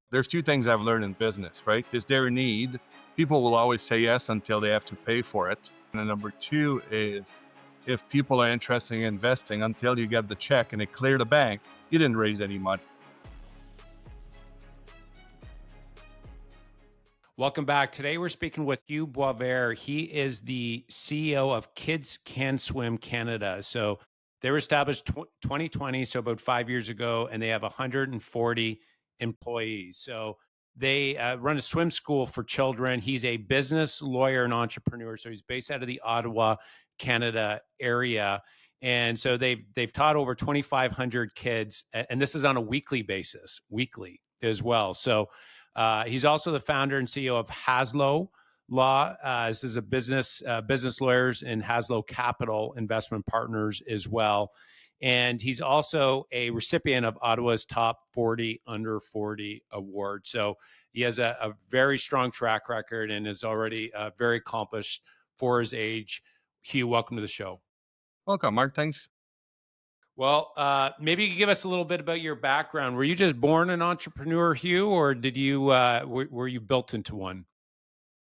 There's two things I've learned in business, right? Is there a need? People will always say yes until they have to pay for it. And then number two is if people are interested in investing until you get the check and it clear the bank, you didn't raise any money. Welcome back. Today we're speaking with Hugues Boisvert. He is the CEO of KidsCanSwim Canada. So they were established 2020, so about 5 years ago, and they have 140 employees. So they run a swim school for children. He's a business lawyer and entrepreneur. So he's based out of the Ottawa, Canada area. And so they've taught over 2,500 kids, and this is on a weekly basis, weekly as well. So he's also the founder and CEO of Haslow Law. This is a business lawyers and Haslow Capital Investment Partners as well. And he's also a recipient of Ottawa's Top 40 Under 40 Award. So he has a very strong track record and is already very accomplished for his age. Hugh, welcome to the show. Welcome, Mark. Thanks. Well, maybe you could give us a little bit about your background. Were you just born an entrepreneur, Hugh, or did you were you built into one?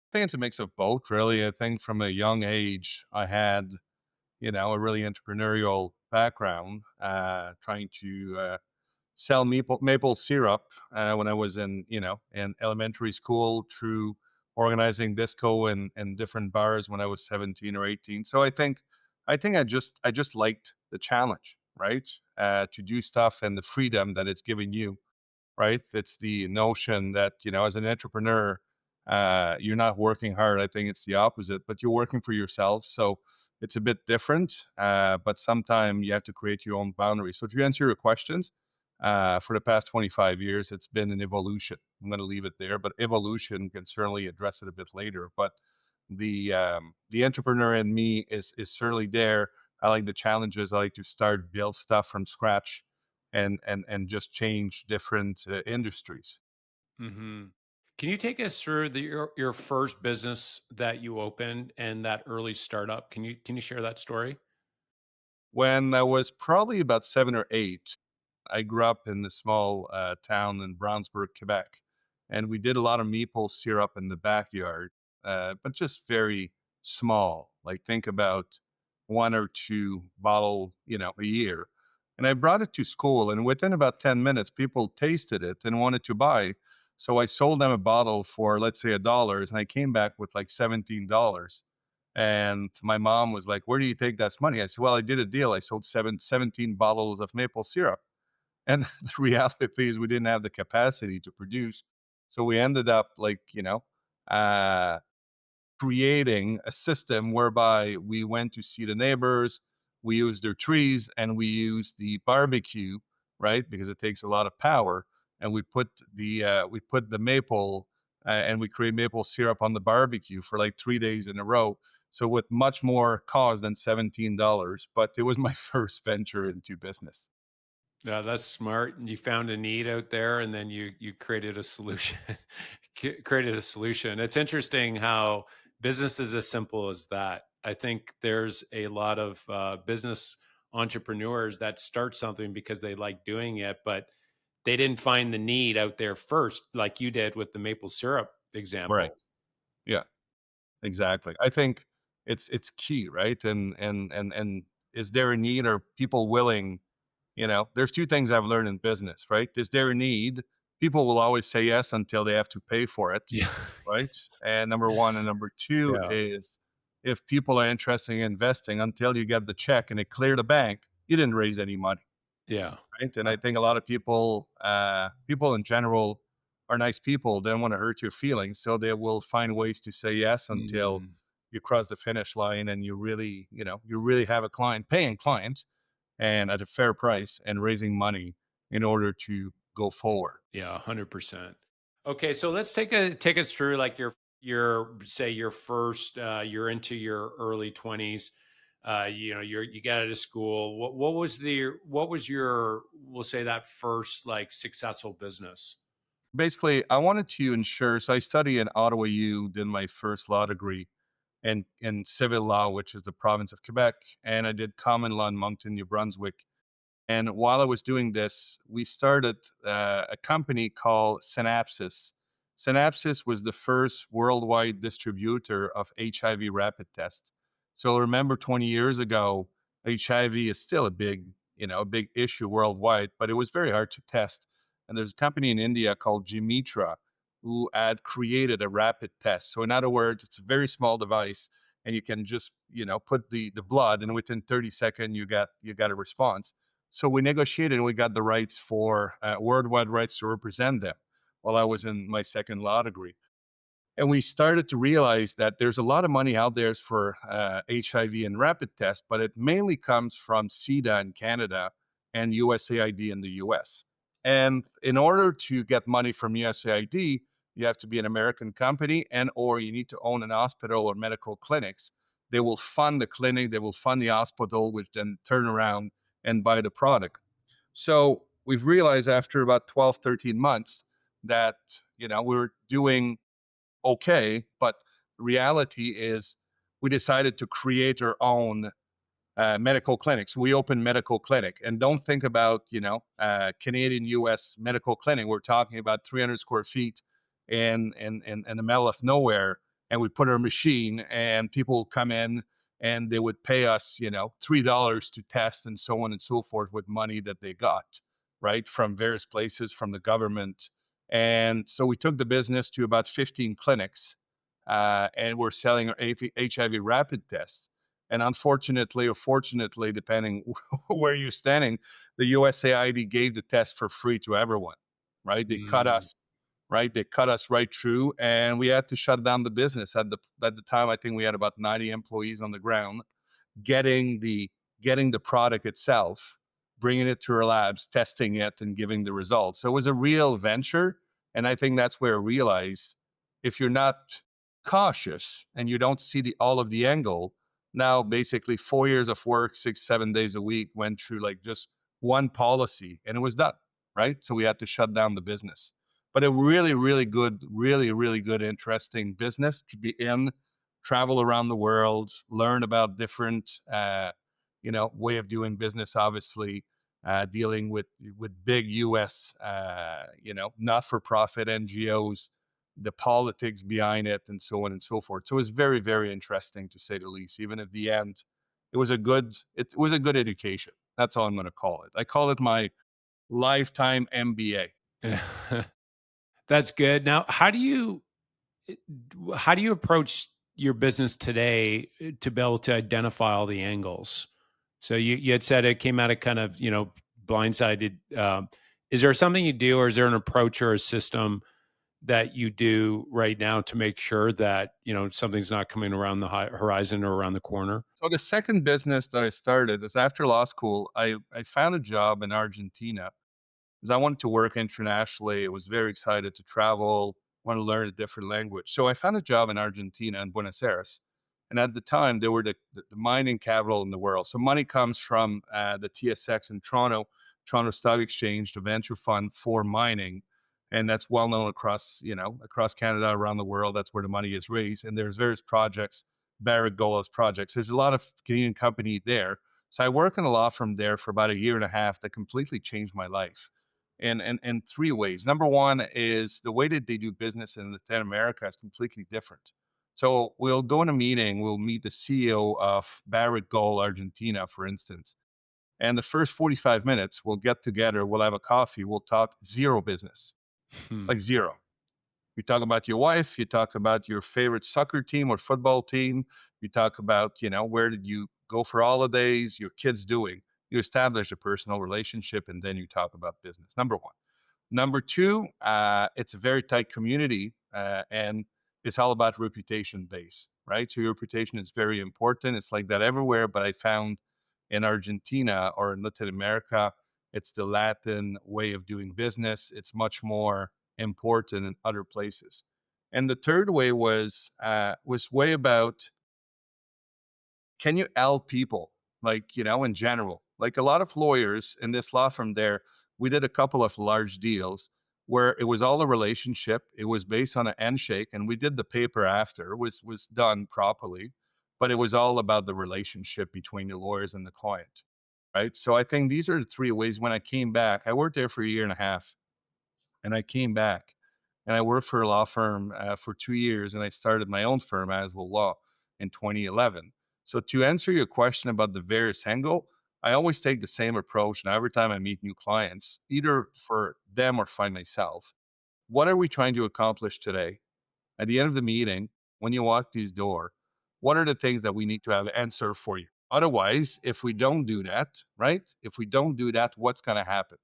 I think it's a mix of both, really. I think from a young age, I had, a really entrepreneurial background, trying to sell maple syrup when I was in elementary school through organizing disco and different bars when I was 17 or 18. So I think I just liked the challenge, right? To do stuff and the freedom that it's giving you, right? It's the notion that, as an entrepreneur, you're not working hard. I think it's the opposite, but you're working for yourself. So it's a bit different, but sometimes you have to create your own boundaries. So to answer your questions, for the past 25 years, it's been an evolution. I'm going to leave it there, but evolution can certainly address it a bit later. But the entrepreneur in me is certainly there. I like the challenges. I like to start build stuff from scratch and just change different industries. Hmm. Can you take us through your first business that you opened and that early startup? Can you share that story? When I was probably about 7 or 8, I grew up in a small town in Brownsburg, Quebec, and we did a lot of maple syrup in the backyard, but just very small. Like think about one or two bottle, a year. And I brought it to school, and within about 10 minutes, people tasted it and wanted to buy. So I sold them a bottle for, let's say, $1, and I came back with like $17. And my mom was like, "Where do you take that money?" I said, "Well, I did a deal. I sold 17 bottles of maple syrup." And the reality is we didn't have the capacity to produce. So we ended up uh, creating a system whereby we went to see the neighbors, we used their trees, and we used the barbecue, right? Because it takes a lot of power. And we put the maple and we create maple syrup on the barbecue for like 3 days in a row. So with much more cost than $17, but it was my first venture into business. Yeah, that's smart. You found a need out there, and then you created a solution. Created a solution. It's interesting how business is as simple as that. I think there's a lot of business entrepreneurs that start something because they like doing it, but they didn't find the need out there first, like you did with the maple syrup Right. example. Yeah. Exactly. I think it's key, right? And is there a need? Are people willing? There's two things I've learned in business, right? Is there a need? People will always say yes until they have to pay for it, Yeah. right? And number one, and number two Yeah. is if people are interested in investing until you get the check and it clear the bank, you didn't raise any money, Yeah. right? And I think a lot of people in general are nice people. They don't want to hurt your feelings, so they will find ways to say yes until Mm. you cross the finish line and you really have a client, paying client, and at a fair price and raising money in order to go forward. Yeah, 100%. Okay, so let's take us through like your say your first you're into your early 20s. You get out of school. What was your we'll say that first like successful business? Basically, I wanted to ensure. So I studied in Ottawa U, did my first law degree in civil law, which is the province of Quebec, and I did common law in Moncton, New Brunswick. And while I was doing this, we started a company called Synapsis. Synapsis was the first worldwide distributor of HIV rapid tests. So remember 20 years ago, HIV is still a big, a big issue worldwide, but it was very hard to test. And there's a company in India called Jimitra who had created a rapid test. So in other words, it's a very small device and you can just, put the blood and within 30 seconds you got a response. So we negotiated and we got the rights for worldwide rights to represent them while I was in my second law degree. And we started to realize that there's a lot of money out there for HIV and rapid tests, but it mainly comes from CEDA in Canada and USAID in the US. And in order to get money from USAID, you have to be an American company and or you need to own an hospital or medical clinics. They will fund the clinic, they will fund the hospital, which then turn around and buy the product. So we've realized after about 12, 13 months that, we were doing okay, but reality is we decided to create our own medical clinics. We open medical clinic and don't think about, Canadian US medical clinic. We're talking about 300 square feet in the middle of nowhere. And we put our machine and people come in and they would pay us, $3 to test and so on and so forth with money that they got, right? From various places, from the government. And so we took the business to about 15 clinics and we're selling our HIV rapid tests. And unfortunately, or fortunately, depending where you're standing, the USAID gave the test for free to everyone, right? They cut Mm. us, right? They cut us right through, and we had to shut down the business. At the time, I think we had about 90 employees on the ground, getting the getting the product itself, bringing it to our labs, testing it, and giving the results. So it was a real venture, and I think that's where I realized if you're not cautious and you don't see the all of the angle, now basically 4 years of work, 6, 7 days a week went through like just one policy, and it was done, right? So we had to shut down the business. But a really, really good, really, really good, interesting business to be in, travel around the world, learn about different, way of doing business. Obviously, dealing with big U.S., not-for-profit NGOs, the politics behind it, and so on and so forth. So it was very, very interesting to say the least. Even at the end, it was a good education. That's all I'm going to call it. I call it my lifetime MBA. That's good. Now, how do you approach your business today to be able to identify all the angles? So you had said it came out of kind of blindsided. Is there something you do, or is there an approach or a system that you do right now to make sure that something's not coming around the horizon or around the corner? So the second business that I started is after law school. I found a job in Argentina because I wanted to work internationally. I was very excited to travel, want to learn a different language. So I found a job in Argentina in Buenos Aires. And at the time, they were the mining capital in the world. So money comes from the TSX in Toronto, Toronto Stock Exchange, the venture fund for mining. And that's well known across Canada, around the world. That's where the money is raised. And there's various projects, Barrick Gold's projects. There's a lot of Canadian company there. So I worked in a law firm there for about a year and a half that completely changed my life in three ways. Number one is the way that they do business in Latin America is completely different. So we'll go in a meeting, we'll meet the CEO of Barrick Gold Argentina, for instance. And the first 45 minutes, we'll get together, we'll have a coffee, we'll talk zero business, Hmm. like zero. You talk about your wife, you talk about your favorite soccer team or football team, you talk about, where did you go for holidays, your kids doing. You establish a personal relationship and then you talk about business. Number one. Number two, it's a very tight community and it's all about reputation base, right? So your reputation is very important. It's like that everywhere, but I found in Argentina or in Latin America, it's the Latin way of doing business. It's much more important in other places. And the third way was way about can you help people like in general, like a lot of lawyers in this law firm there, we did a couple of large deals where it was all a relationship, it was based on a handshake, and we did the paper after it was done properly, but it was all about the relationship between the lawyers and the client. right? So I think these are the three ways. When I came back, I worked there for a year and a half, and I came back and I worked for a law firm for 2 years, and I started my own firm, Aslo Law, in 2011. So to answer your question about the various angle, I always take the same approach. And every time I meet new clients, either for them or find myself, what are we trying to accomplish today? At the end of the meeting, when you walk these door, what are the things that we need to have answer for you? Otherwise, if we don't do that, right? If we don't do that, what's going to happen?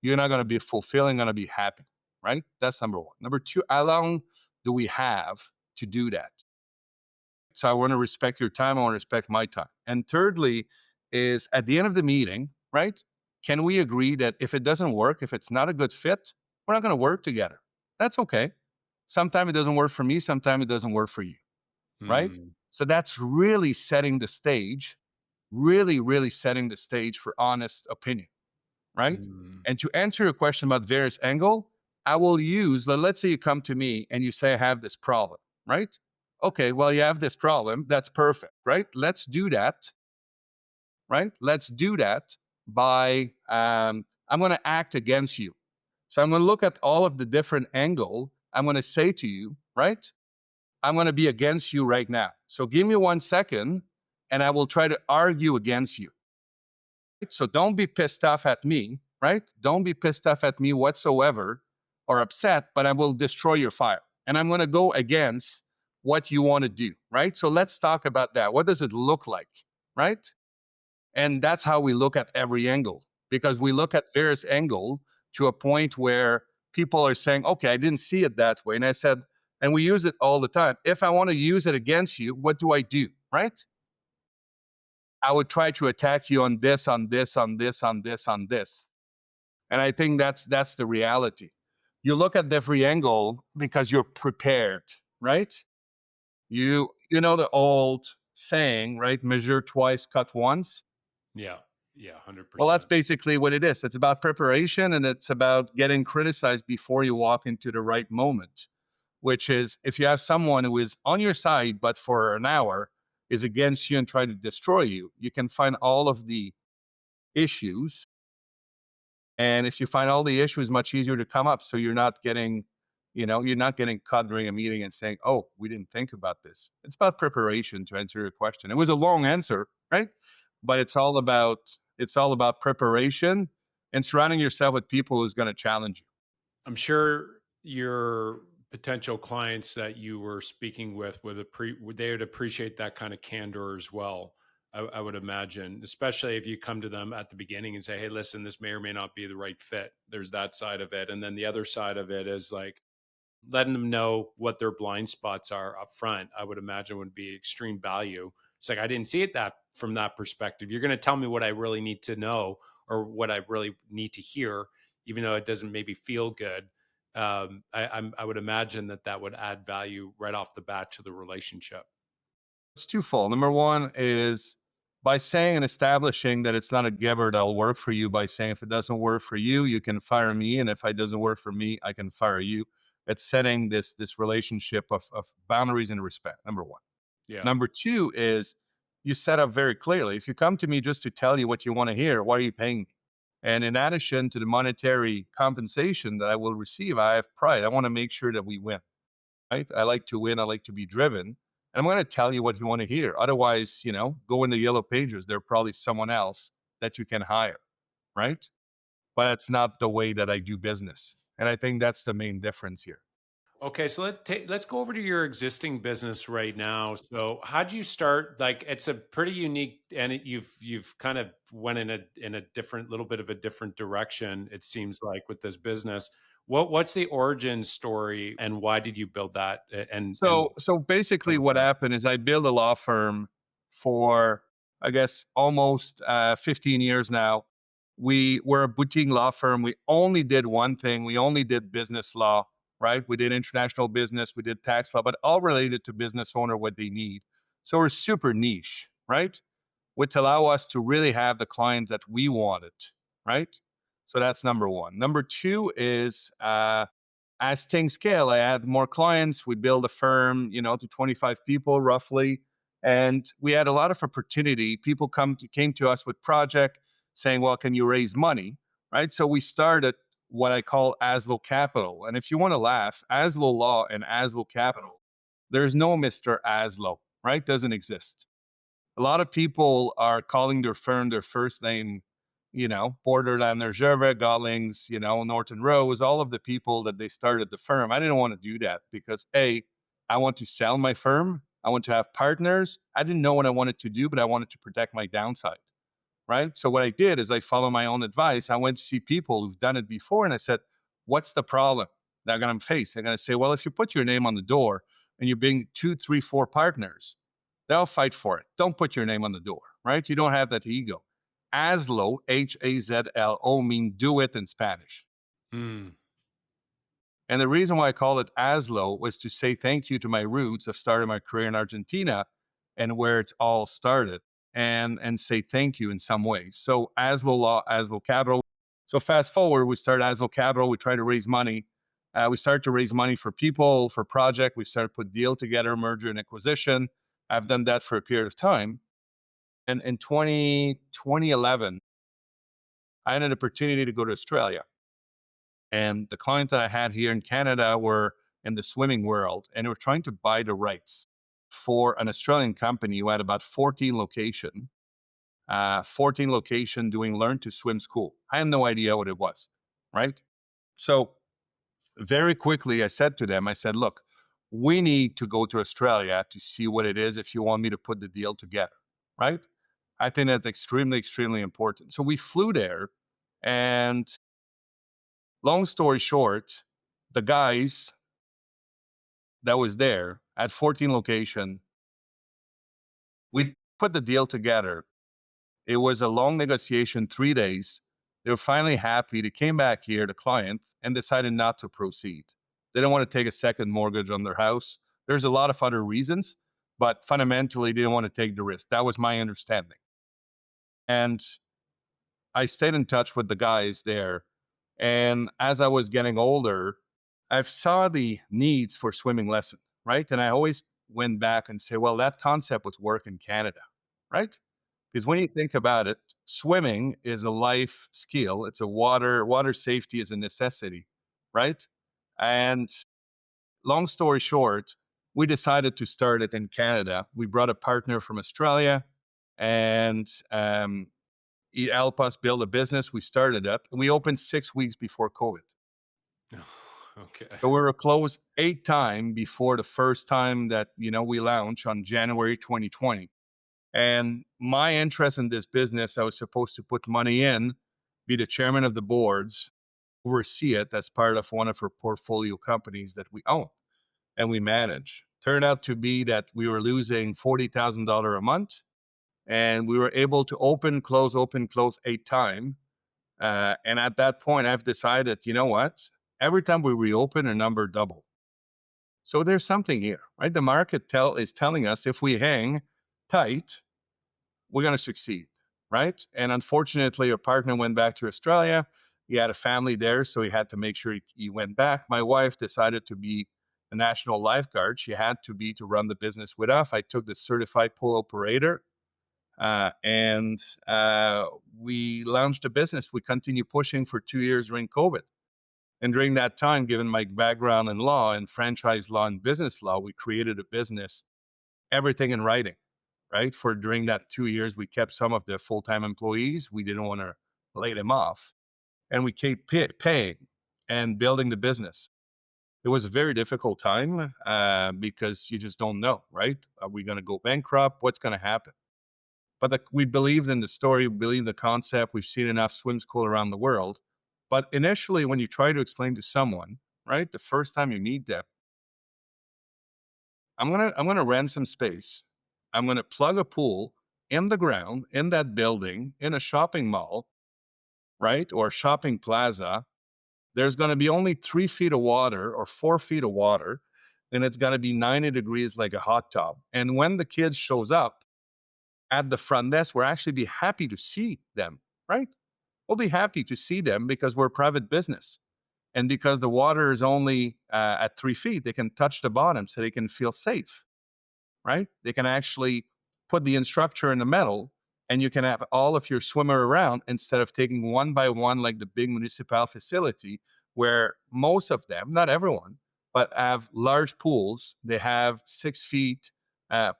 You're not going to be fulfilling, going to be happy, right? That's number one. Number two, how long do we have to do that? So I want to respect your time. I want to respect my time. And thirdly, is at the end of the meeting, right? Can we agree that if it doesn't work, if it's not a good fit, we're not going to work together? That's okay. Sometimes it doesn't work for me. Sometimes it doesn't work for you, right? Mm, So that's really setting the stage, really, really setting the stage for honest opinion, right? mm, And to answer your question about various angle, I will use, let's say you come to me and you say, I have this problem, right? Okay, well, you have this problem. That's perfect, right? Let's do that, right? Let's do that by, I'm going to act against you. So I'm going to look at all of the different angle. I'm going to say to you, right? I'm going to be against you right now. So give me 1 second and I will try to argue against you. So don't be pissed off at me, right? Don't be pissed off at me whatsoever or upset, but I will destroy your file. And I'm going to go against what you want to do, right? So let's talk about that. What does it look like, right? And that's how we look at every angle, because we look at various angle to a point where people are saying, okay, I didn't see it that way. And I said, and we use it all the time. If I want to use it against you, what do I do, right? I would try to attack you on this, on this, on this, on this, on this. And I think that's the reality. You look at every angle because you're prepared, right? You know the old saying, right? Measure twice, cut once. yeah, yeah, Well, that's 100%. basically what it is. It's about preparation and it's about getting criticized before you walk into the right moment, which is if you have someone who is on your side, but for an hour is against you and try to destroy you, you can find all of the issues. And if you find all the issues, much easier to come up. So you're not getting, you're not getting caught during a meeting and saying, oh, we didn't think about this. It's about preparation to answer your question. It was a long answer, right? But it's all about preparation and surrounding yourself with people who's going to challenge you. I'm sure your potential clients that you were speaking with would they would appreciate that kind of candor as well. I would imagine, especially if you come to them at the beginning and say, "Hey, listen, this may or may not be the right fit." There's that side of it, and then the other side of it is like letting them know what their blind spots are up front. I would imagine would be extreme value. It's like I didn't see it that from that perspective. You're going to tell me what I really need to know or what I really need to hear, even though it doesn't maybe feel good. I would imagine that that would add value right off the bat to the relationship. It's twofold. Number one is by saying and establishing that it's not a giver that'll work for you, by saying if it doesn't work for you, you can fire me. And if it doesn't work for me, I can fire you. It's setting this relationship of boundaries and respect, number one. Yeah. Number two is you set up very clearly. If you come to me just to tell you what you want to hear, why are you paying me? And in addition to the monetary compensation that I will receive, I have pride. I want to make sure that we win, right? I like to win. I like to be driven. And I'm going to tell you what you want to hear. Otherwise, go in the yellow pages. There's probably someone else that you can hire, right? But that's not the way that I do business. And I think that's the main difference here. Okay, so let's go over to your existing business right now. So, how'd you start? Like, it's a pretty unique, and you've kind of went in a different, little bit of a different direction. It seems like with this business. What's the origin story, and why did you build that? And So basically, what happened is I built a law firm for, I guess, almost 15 years now. We were a boutique law firm. We only did one thing. We only did business law, right? We did international business. We did tax law, but all related to business owner, what they need. So we're super niche, right? Which allow us to really have the clients that we wanted, right? So that's number one. Number two is as things scale, I add more clients. We build a firm, to 25 people roughly, and we had a lot of opportunity. People came to us with project. saying, well, can you raise money? Right. So we started what I call Aslo Capital. And if you want to laugh, Aslo Law and Aslo Capital, there's no Mr. Aslo, right? Doesn't exist. A lot of people are calling their firm their first name, Borderlander, Gervais, Gollings, Norton Rose, all of the people that they started the firm. I didn't want to do that because A, I want to sell my firm. I want to have partners. I didn't know what I wanted to do, but I wanted to protect my downside. Right. So what I did is I followed my own advice. I went to see people who've done it before and I said, what's the problem that I'm going to face? They're going to say, well, if you put your name on the door and you bring two, three, four partners, they'll fight for it. Don't put your name on the door, right? You don't have that ego. Hazlo, Hazlo, mean do it in Spanish. Mm. And the reason why I call it Hazlo was to say thank you to my roots of starting my career in Argentina and where it's all started and say thank you in some way. So Hazlo Law, Hazlo Capital. So fast forward, we started Hazlo Capital. We try to raise money. We started to raise money for people, for project. We started to put deal together, merger and acquisition. I've done that for a period of time. And in 2011, I had an opportunity to go to Australia. And the clients that I had here in Canada were in the swimming world, and they were trying to buy the rights for an Australian company who had about 14 location doing learn to swim school. I had no idea what it was, right? So very quickly, I said to them, I said, look, we need to go to Australia to see what it is if you want me to put the deal together, right? I think that's extremely, extremely important. So we flew there, and long story short, the guys that was there at 14 location, we put the deal together. It was a long negotiation, 3 days. They were finally happy. They came back here, the client, and decided not to proceed. They didn't want to take a second mortgage on their house. There's a lot of other reasons, but fundamentally, they didn't want to take the risk. That was my understanding. And I stayed in touch with the guys there. And as I was getting older, I saw the needs for swimming lesson, right? And I always went back and say, well, that concept would work in Canada, right? Because when you think about it, swimming is a life skill. It's a water safety is a necessity, right? And long story short, we decided to start it in Canada. We brought a partner from Australia, and he helped us build a business. We started it, and we opened 6 weeks before COVID. Okay. So we were closed 8 times before the first time that we launched on January 2020. And my interest in this business, I was supposed to put money in, be the chairman of the boards, oversee it as part of one of our portfolio companies that we own and we manage. Turned out to be that we were losing $40,000 a month, and we were able to open, close 8 times. And at that point, I've decided, you know what? Every time we reopen, a number double. So there's something here, right? The market is telling us if we hang tight, we're going to succeed, right? And unfortunately, our partner went back to Australia. He had a family there, so he had to make sure he went back. My wife decided to be a national lifeguard. She had to be to run the business with us. I took the certified pool operator, and we launched a business. We continued pushing for 2 years during COVID. And during that time, given my background in law and franchise law and business law, we created a business, everything in writing, right? For during that 2 years, we kept some of the full time employees. We didn't want to lay them off. And we kept paying and building the business. It was a very difficult time because you just don't know, right? Are we going to go bankrupt? What's going to happen? But we believed in the story, we believe the concept. We've seen enough swim school around the world. But initially, when you try to explain to someone, right, the first time you meet them, I'm gonna rent some space. I'm gonna plug a pool in the ground in that building in a shopping mall, right, or a shopping plaza. There's gonna be only 3 feet of water or 4 feet of water, and it's gonna be 90 degrees like a hot tub. And when the kid shows up at the front desk, we'll actually be happy to see them, right? We'll be happy to see them because we're a private business. And because the water is only at 3 feet, they can touch the bottom so they can feel safe, right? They can actually put the instructor in the middle and you can have all of your swimmer around instead of taking one by one like the big municipal facility where most of them, not everyone, but have large pools. They have 6 feet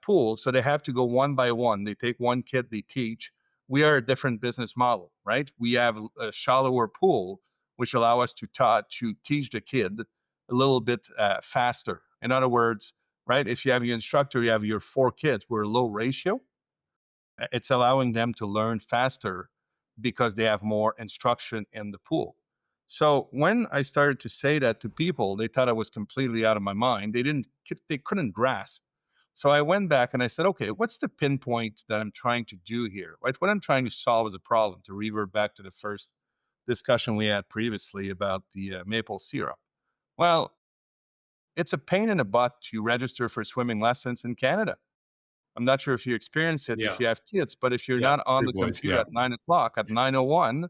pool, so they have to go one by one. They take one kid, they teach. We are a different business model, right? We have a shallower pool, which allow us to teach the kid a little bit faster. In other words, right, if you have your instructor, you have your 4 kids. We're low ratio. It's allowing them to learn faster because they have more instruction in the pool. So when I started to say that to people, they thought I was completely out of my mind. They couldn't grasp. So I went back and I said, okay, what's the pinpoint that I'm trying to do here? Right? What I'm trying to solve is a problem, to revert back to the first discussion we had previously about the maple syrup. Well, it's a pain in the butt to register for swimming lessons in Canada. I'm not sure if you experience it if Yeah. you have kids, but if you're Yeah. not on 3 the boys. computer Yeah. at 9 o'clock, at 9:01,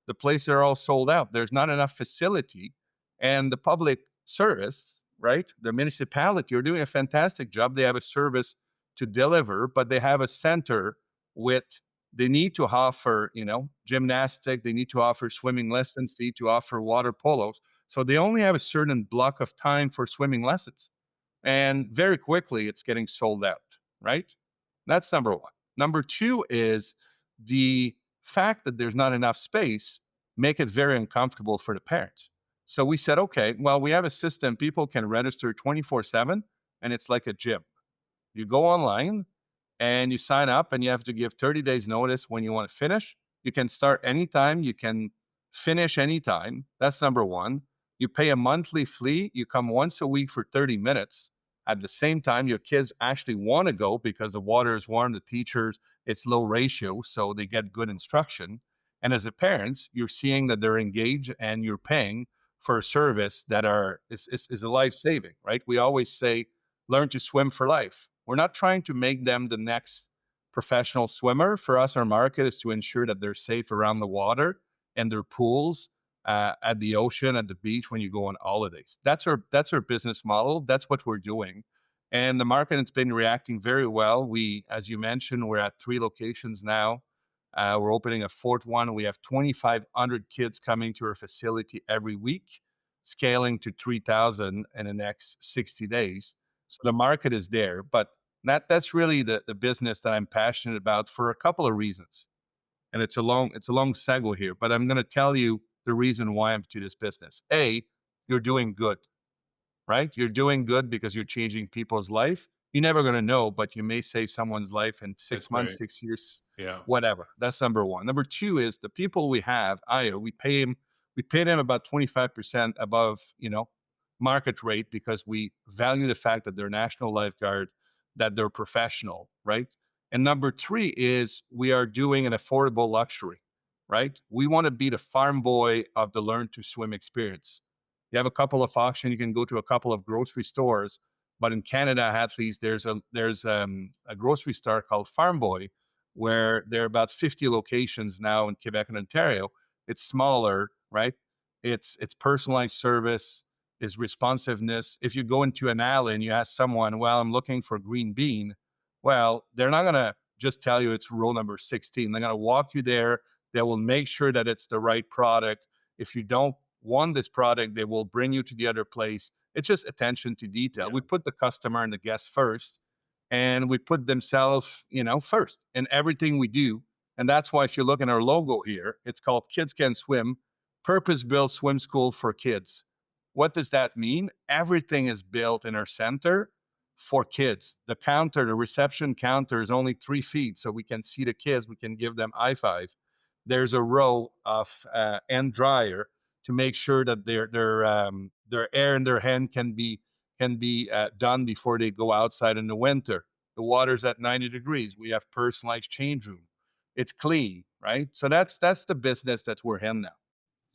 the places are all sold out. There's not enough facility, and the public service, right? The municipality are doing a fantastic job. They have a service to deliver, but they have a center with they need to offer, gymnastic, they need to offer swimming lessons, they need to offer water polos. So they only have a certain block of time for swimming lessons. And very quickly it's getting sold out, right? That's number one. Number two is the fact that there's not enough space make it very uncomfortable for the parents. So we said, okay, well, we have a system people can register 24/7, and it's like a gym. You go online and you sign up, and you have to give 30 days notice when you want to finish. You can start anytime, you can finish anytime. That's number one. You pay a monthly fee, you come once a week for 30 minutes. At the same time, your kids actually want to go because the water is warm, the teachers, it's low ratio, so they get good instruction. And as a parents, you're seeing that they're engaged and you're paying for a service that is a life saving, right? We always say learn to swim for life. We're not trying to make them the next professional swimmer. For us, our market is to ensure that they're safe around the water and their pools, at the ocean, at the beach when you go on holidays. That's our business model. That's what we're doing, and the market has been reacting very well. We, as you mentioned, we're at 3 locations now. We're opening a fourth one. We have 2,500 kids coming to our facility every week, scaling to 3,000 in the next 60 days. So the market is there, but that's really the business that I'm passionate about for a couple of reasons. And it's a long segue here, but I'm going to tell you the reason why I'm to this business. A, you're doing good, right? You're doing good because you're changing people's life. You're never going to know, but you may save someone's life in That's 6 months, great. 6 years, Yeah. whatever. That's number one. Number two is the people we have hire. We pay them about 25% above, market rate because we value the fact that they're national lifeguard, that they're professional, right? And number three is we are doing an affordable luxury, right? We want to be the farm boy of the learn to swim experience. You have a couple of auctions. You can go to a couple of grocery stores, but in Canada, at least, there's a grocery store called Farm Boy, where there are about 50 locations now in Quebec and Ontario. It's smaller, right? It's personalized service, is responsiveness. If you go into an alley and you ask someone, "Well, I'm looking for green bean," well, they're not gonna just tell you it's roll number 16. They're gonna walk you there. They will make sure that it's the right product. If you don't want this product, they will bring you to the other place. It's just attention to detail. Yeah. We put the customer and the guest first, and we put themselves, first in everything we do. And that's why if you look at our logo here, it's called Kids Can Swim, purpose-built swim school for kids. What does that mean? Everything is built in our center for kids. The reception counter is only 3 feet, so we can see the kids. We can give them high five. There's a row of end dryer to make sure that their air in their hand can be done before they go outside in the winter. The water's at 90 degrees. We have personalized change room. It's clean, right? So that's the business that we're in now.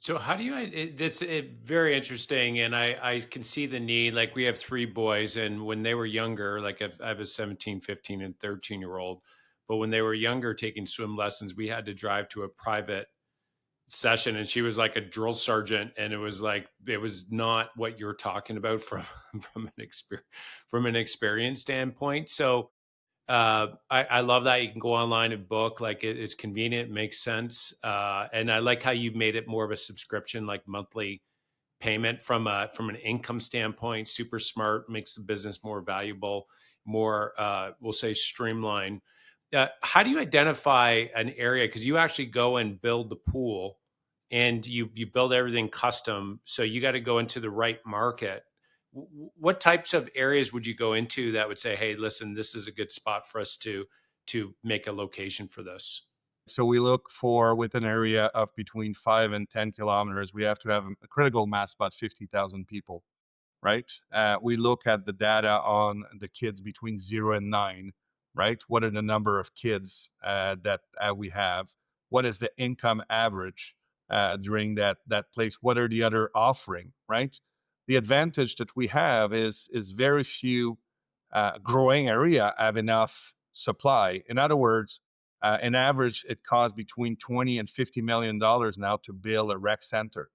So how do you that's very interesting, and I can see the need. Like, we have 3 boys, and when they were younger, like I have a 17, 15, and 13-year-old, but when they were younger taking swim lessons, we had to drive to a private session, and she was like a drill sergeant, and it was not what you're talking about from from an experience standpoint. So I love that you can go online and book. Like it's convenient, makes sense, and I like how you made it more of a subscription, like monthly payment from an income standpoint. Super smart, makes the business more valuable, more we'll say streamlined. How do you identify an area? Because you actually go and build the pool, and you build everything custom. So you got to go into the right market. What types of areas would you go into that would say, "Hey, listen, this is a good spot for us to make a location for this"? So we look for with an area of between 5 and 10 kilometers, we have to have a critical mass about 50,000 people, right? We look at the data on the kids between 0 and 9, right? What are the number of kids that we have? What is the income average during that place? What are the other offering, right? The advantage that we have is very few growing area have enough supply. In other words, in average, it costs between 20 and $50 million now to build a rec center.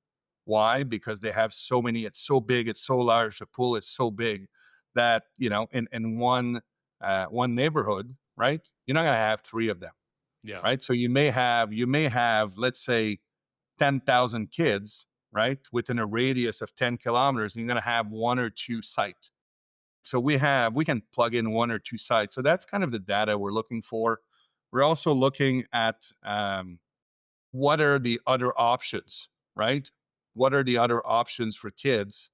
Why? Because they have so many. It's so big. It's so large. The pool is so big that in one neighborhood, right? You're not gonna have three of them, Yeah. right? So you may have let's say 10,000 kids, right, within a radius of 10 kilometers, and you're gonna have one or two sites. So we can plug in one or two sites. So that's kind of the data we're looking for. We're also looking at what are the other options, right? What are the other options for kids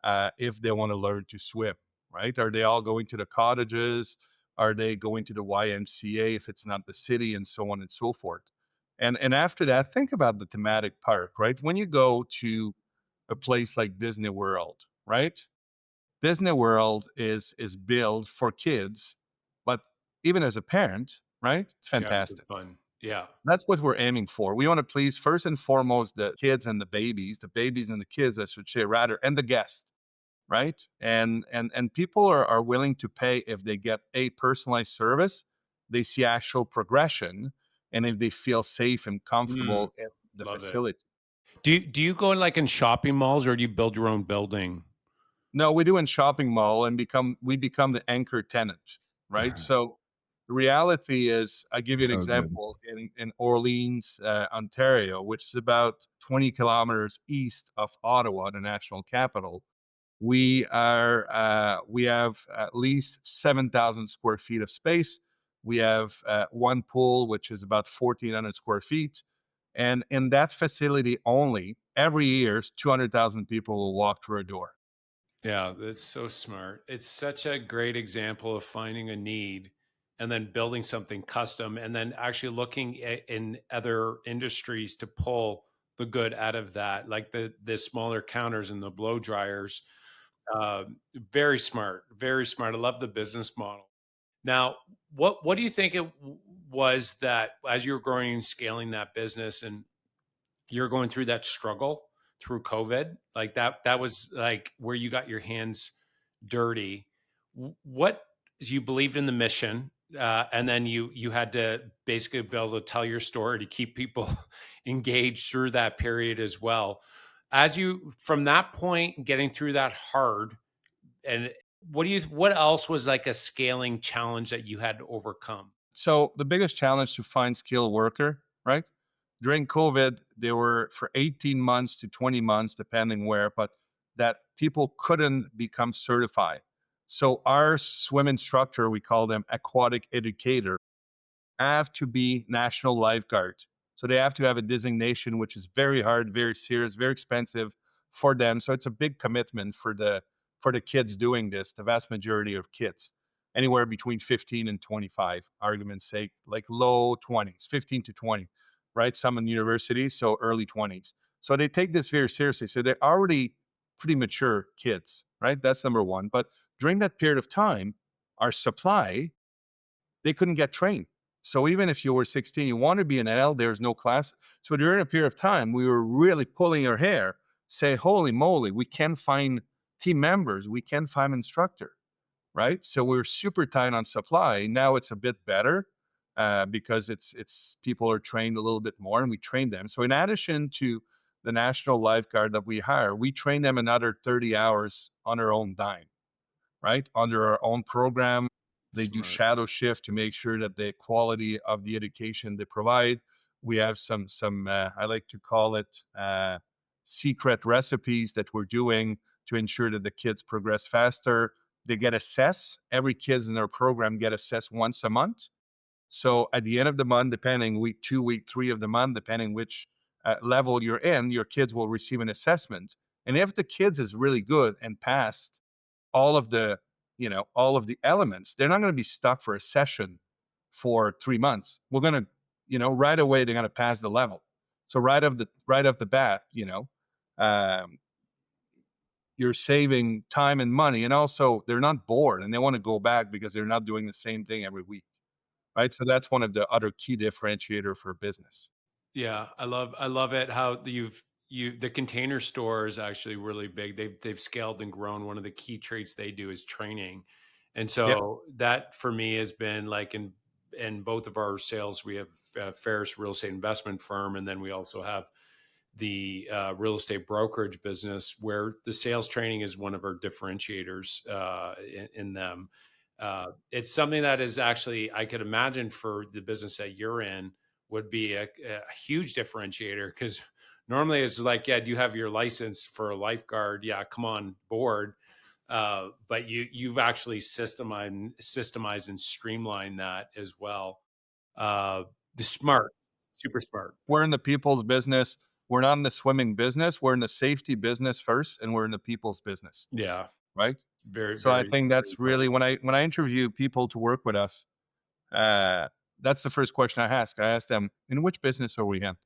if they want to learn to swim, right? Are they all going to the cottages? Are they going to the YMCA if it's not the city, and so on and so forth? And after that, think about the thematic park, right? When you go to a place like Disney World, right? Disney World is built for kids, but even as a parent, right? It's Yeah, good fantastic. fun. Yeah. That's what we're aiming for. We want to please first and foremost the kids and the babies and the kids, I should say rather, and the guests, right? And people are willing to pay if they get a personalized service, they see actual progression, and if they feel safe and Mm, comfortable in the love it. facility. Do you go in like in shopping malls or do you build your own building? No, we do in shopping mall and become the anchor tenant, right? So the reality is, I give you an So good. example in Orleans, Ontario, which is about 20 kilometers east of Ottawa, the national capital. We have at least 7,000 square feet of space. We have one pool, which is about 1,400 square feet. And in that facility only, every year, 200,000 people will walk through a door. Yeah, that's so smart. It's such a great example of finding a need and then building something custom and then actually looking in other industries to pull the good out of that, like the smaller counters and the blow dryers. Very smart, very smart. I love the business model. Now, what do you think was that as you were growing and scaling that business and you're going through that struggle through COVID, like that was like where you got your hands dirty. What you believed in the mission, and then you had to basically be able to tell your story to keep people engaged through that period as well. As you from that point getting through that hard, and what else was like a scaling challenge that you had to overcome? So the biggest challenge to find skilled worker, right? During COVID, they were for 18 months to 20 months, depending where, but that people couldn't become certified. So our swim instructor, we call them aquatic educator, have to be national lifeguard. So they have to have a designation, which is very hard, very serious, very expensive for them. So it's a big commitment for the kids doing this. The vast majority of kids, anywhere between 15 and 25, argument's sake, like low 20s, 15 to 20, right? Some in universities, so early 20s. So they take this very seriously. So they're already pretty mature kids, right? That's number one. But during that period of time, our supply they couldn't get trained. So even if you were 16, you want to be an L, there's no class. So during a period of time, we were really pulling our hair, say, holy moly, we can find team members, we can find instructor, right? So we're super tight on supply. Now it's a bit better because it's people are trained a little bit more and we train them. So in addition to the national lifeguard that we hire, we train them another 30 hours on our own dime, right? Under our own program They do Smart. shadow shift to make sure that the quality of the education they provide. We have some I like to call it secret recipes that we're doing to ensure that the kids progress faster. They get assessed. Every kids in our program get assessed once a month. So at the end of the month, depending week 2, week 3 of the month, depending which level you're in, your kids will receive an assessment. And if the kids is really good and passed all of the, all of the elements, they're not going to be stuck for a session for 3 months. We're going to, right away they're going to pass the level. So right off the bat, um, you're saving time and money, and also they're not bored and they want to go back because they're not doing the same thing every week. Right? So that's one of the other key differentiator for business. Yeah, I love it how the Container Store is actually really big. They've scaled and grown. One of the key traits they do is training. And Yep. so that for me has been like in both of our sales, we have Faris Real Estate Investment Firm, and then we also have the real estate brokerage business, where the sales training is one of our differentiators in them. It's something that is actually, I could imagine for the business that you're in, would be a huge differentiator, because normally it's like, yeah, do you have your license for a lifeguard? Yeah, come on board. But you've actually systemized and streamlined that as well. Uh, the smart, super smart. We're in the people's business. We're not in the swimming business. We're in the safety business first, and we're in the people's business, Yeah, right? very, So I very, think very that's really important. when I interview people to work with us, uh, that's the first question I ask. I ask them, "In which business are we in?"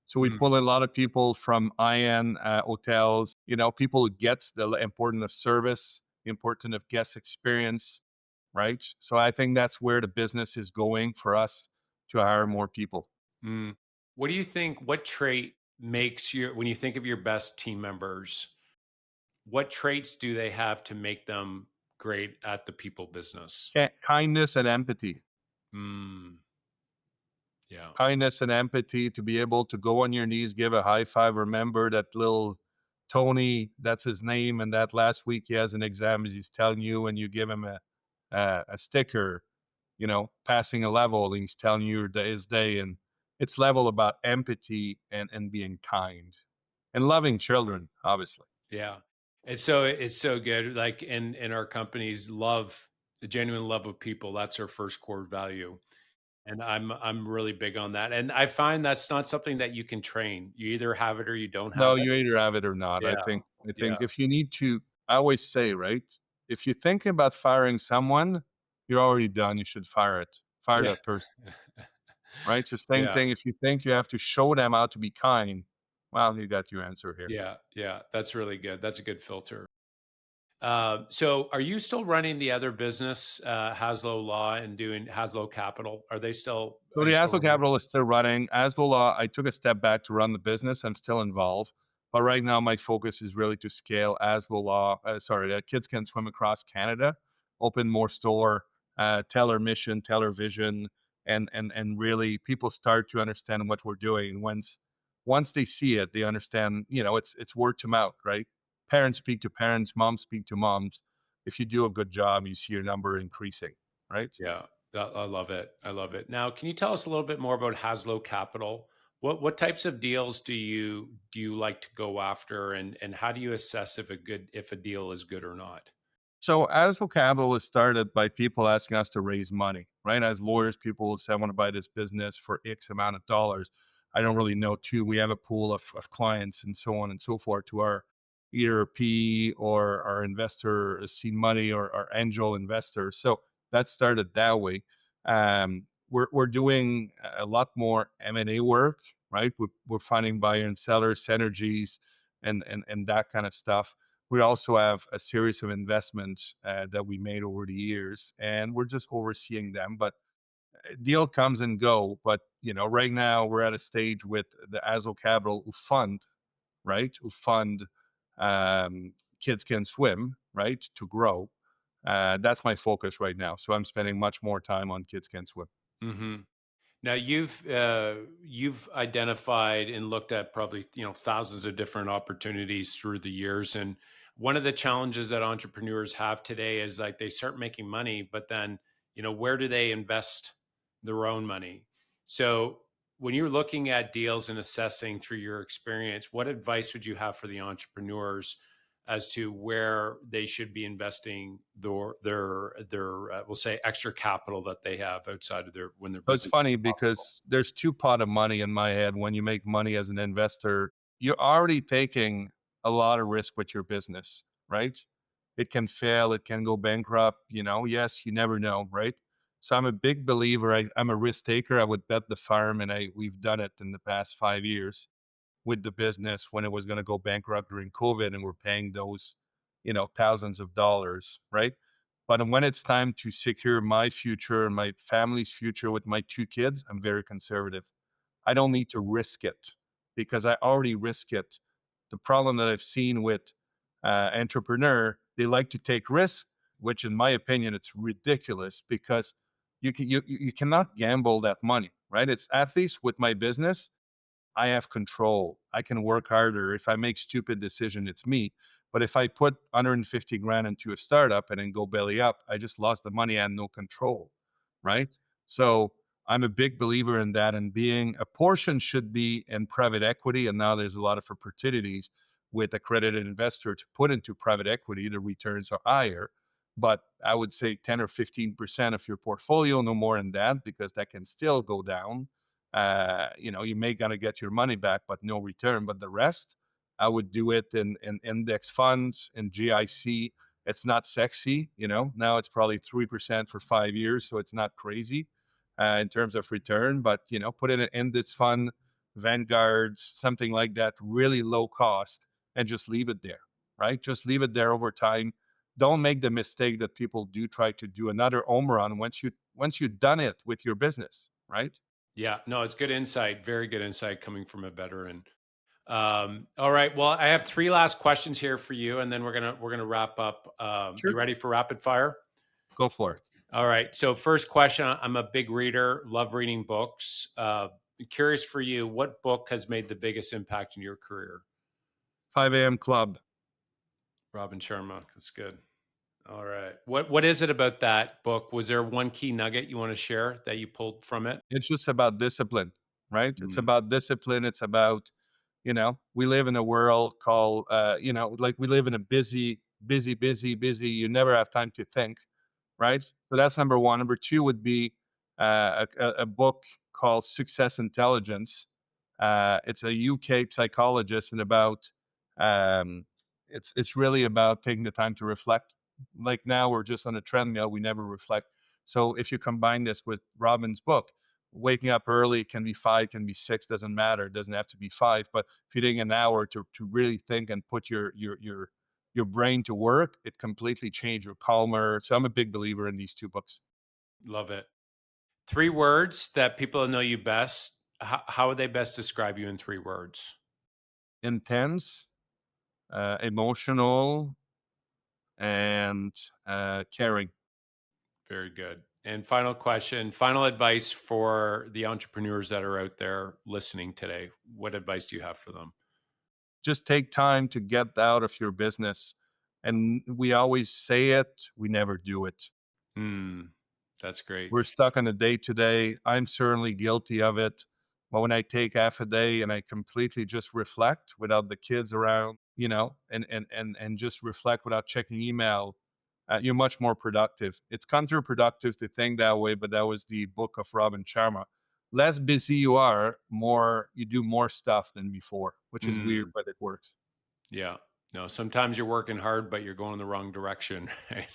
So we Mm, pull in a lot of people from IN hotels, people who gets the importance of service, the importance of guest experience, right? So I think that's where the business is going for us to hire more people. mm. What do you think? What trait makes your, when you think of your best team members, what traits do they have to make them great at the people business? Kindness and empathy. Mm, yeah, Kindness and empathy to be able to go on your knees, give a high five. Remember that little Tony, that's his name, and that last week he has an exam as he's telling you, and you give him a sticker, passing a level, and he's telling you his day. And it's level about empathy and being kind and loving children, obviously. yeah. It's so good. Like in our companies, love, the genuine love of people. That's our first core value. And I'm really big on that. And I find that's not something that you can train. You either have it or you don't have No, it. you either have it or not. I Yeah. think I Yeah. think if you need to, I always say, right? If you think about firing someone, you're already done. You should fire it. Fire Yeah. that person. Right? It's the same Yeah. thing. If you think you have to show them how to be kind, well, you got your answer here. Yeah. Yeah. That's really good. That's a good filter. So are you still running the other business, Haslow Law, and doing Haslow Capital? So Are the you still Aslo running it? Capital is still running. As will I took a step back to run the business. I'm still involved, but right now my focus is really to scale As will Law. Kids can swim across Canada, open more store, tell our mission, tell our vision, and really people start to understand what we're doing. And once they see it, they understand. It's word to mouth, right? Parents speak to parents, moms speak to moms. If you do a good job, you see your number increasing, right? Yeah, I love it. I love it. Now, can you tell us a little bit more about Haslow Capital? What types of deals do you like to go after, and how do you assess if a deal is good or not? So Asshole Capital is started by people asking us to raise money, right? As lawyers, people will say, I want to buy this business for X amount of dollars. I don't really know too. We have a pool of clients and so on and so forth to our either P or our investor seed money or our angel investor. So that started that way. We're doing a lot more M&A work, right? We're finding buyer and seller synergies and that kind of stuff. We also have a series of investments that we made over the years, and we're just overseeing them. But deal comes and go. But right now we're at a stage with the Azo Capital who fund, right? Who fund Kids Can Swim, right? To grow. That's my focus right now. So I'm spending much more time on Kids Can Swim. Hmm. Now you've identified and looked at probably thousands of different opportunities through the years, and one of the challenges that entrepreneurs have today is like they start making money, but then where do they invest their own money? So when you're looking at deals and assessing through your experience, what advice would you have for the entrepreneurs as to where they should be investing their we'll say extra capital that they have outside of their when their So it's business is funny profitable? because there's two pot of money in my head. When you make money as an investor, you're already taking a lot of risk with your business, right? It can fail, it can go bankrupt, yes, you never know, right? So I'm a big believer. I'm a risk taker. I would bet the farm, and we've done it in the past 5 years with the business when it was going to go bankrupt during COVID, and we're paying those, thousands of dollars, right? But when it's time to secure my future and my family's future with my two kids, I'm very conservative. I don't need to risk it because I already risk it. The problem that I've seen with entrepreneur, they like to take risks, which in my opinion, it's ridiculous because you cannot gamble that money, right? It's at least with my business, I have control. I can work harder. If I make stupid decision, it's me. But if I put 150 grand into a startup and then go belly up, I just lost the money. I had no control. Right. So I'm a big believer in that. And being a portion should be in private equity. And now there's a lot of opportunities with accredited investor to put into private equity. The returns are higher. But I would say 10 or 15% of your portfolio, no more than that, because that can still go down. You may gonna get your money back, but no return. But the rest, I would do it in index funds in GIC. It's not sexy, Now it's probably 3% for 5 years, so it's not crazy in terms of return. But put in an index fund, Vanguard, something like that, really low cost, and just leave it there, right? Just leave it there over time. Don't make the mistake that people do try to do another home run once you've done it with your business, right? Yeah, no, it's good insight. Very good insight coming from a veteran. All right. Well, I have three last questions here for you, and then we're gonna wrap up. You Sure. ready for rapid fire? Go for it. All right. So, first question: I'm a big reader, love reading books. Curious for you, what book has made the biggest impact in your career? 5 a.m. club. Robin Sharma. That's good. All right. What is it about that book? Was there one key nugget you want to share that you pulled from it? It's just about discipline, right? It's Mm, about discipline. It's about, we live in a world called, like we live in a busy. You never have time to think, right? So that's number one. Number two would be a book called Success Intelligence. It's a UK psychologist, and um, it's really about taking the time to reflect. Like now, we're just on a treadmill; we never reflect. So if you combine this with Robin's book, waking up early can be 5, can be 6, doesn't matter. It doesn't have to be 5. But if you're taking an hour to really think and put your brain to work, it completely changed. You're calmer. So I'm a big believer in these two books. love it. Three words that people know you best. How would they best describe you in three words? Intense, emotional, and caring. Very good. And final question, final advice for the entrepreneurs that are out there listening today. What advice do you have for them? Just take time to get out of your business. And we always say it, we never do it. Hmm, that's great. We're stuck on a day to day. I'm certainly guilty of it. But when I take half a day and I completely just reflect without the kids around, and just reflect without checking email, you're much more productive. It's counterproductive to think that way, but that was the book of Robin Sharma. Less busy you are, more you do more stuff than before, which is weird, Hmm, but it works. yeah. No, sometimes you're working hard, but you're going the wrong direction. Right?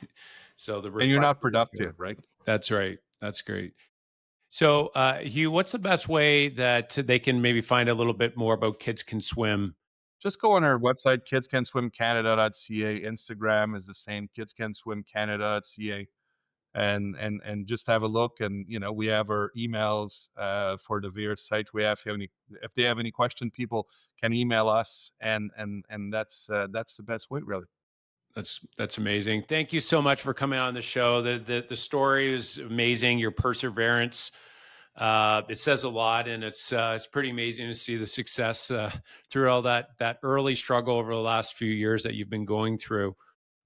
So the And you're not reflection is good. productive, right? That's right. That's great. So, Hugh, what's the best way that they can maybe find a little bit more about Kids Can Swim? Just go on our website, kidscanswimcanada.ca. Instagram is the same, kidscanswimcanada.ca. And just have a look. And we have our emails for the various sites we have. If they have any question, people can email us, and that's the best way, really. That's amazing. Thank you so much for coming on the show. The story is amazing. Your perseverance, it says a lot, and it's pretty amazing to see the success through all that early struggle over the last few years that you've been going through.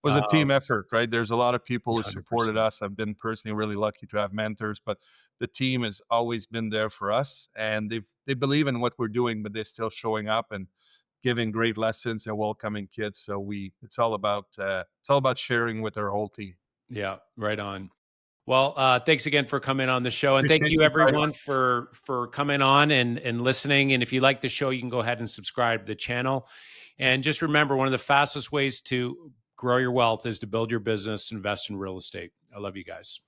Was a team effort, right? There's a lot of people who supported 100%. us. I've been personally really lucky to have mentors, but the team has always been there for us, and they believe in what we're doing, but they're still showing up and giving great lessons and welcoming kids. So it's all about sharing with our whole team. Yeah, right on. Well, thanks again for coming on the show, and thank Appreciate you you, Brian. everyone for coming on and listening. And if you like the show, you can go ahead and subscribe to the channel. And just remember, one of the fastest ways to grow your wealth is to build your business, invest in real estate. I love you guys.